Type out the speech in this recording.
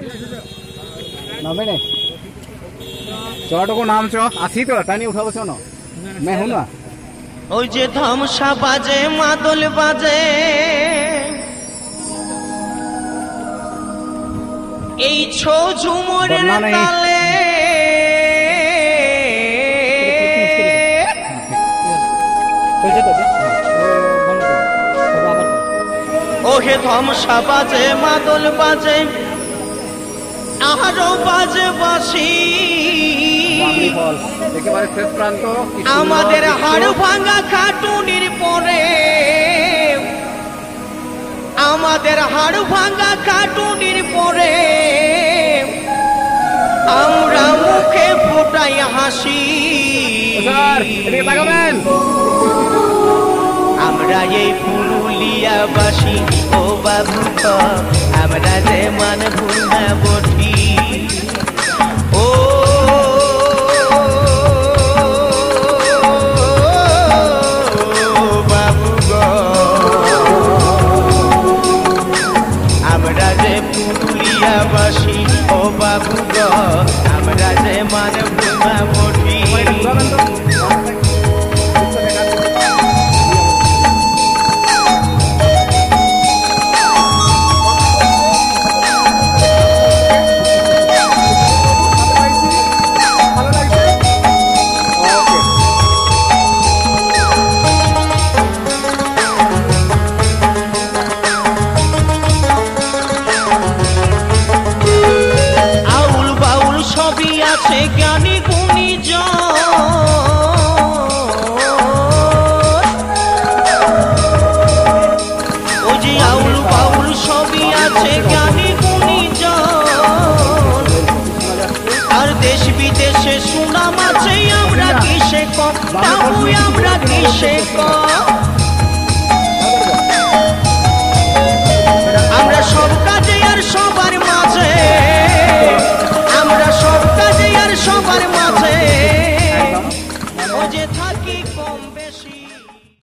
नबे ने चटको नाम चो आसी तो टानी उठाबो छो न मैं हूं ना ওই যে ধামসা বাজে মাদল বাজে এই ছো ঝুমুরের তালে ওহে ধামসা বাজে মাদল বাজে আরো বাজে বাঁশি আমাদের হাড় ভাঙা খাটুনির পরে আমাদের হাড় ভাঙা খাটুনির পরে আমরা মুখে ফোটাই হাসি আমরা এই পুরুলিয়াবাসী ও বাবু আমরা যে মান ভুলনা বঠি ও বাবু গো আমরা যে পুরুলিয়াবাসী ও বাবু গো আমরা যে মান ভুলনা বঠি জ্ঞানী গুণী ও যে আউল বাউল সবই আছে জ্ঞানী গুণী আর দেশ বিদেশে সুনাম আছে আমরা কিসে কম বাবু আমরা কিসে কম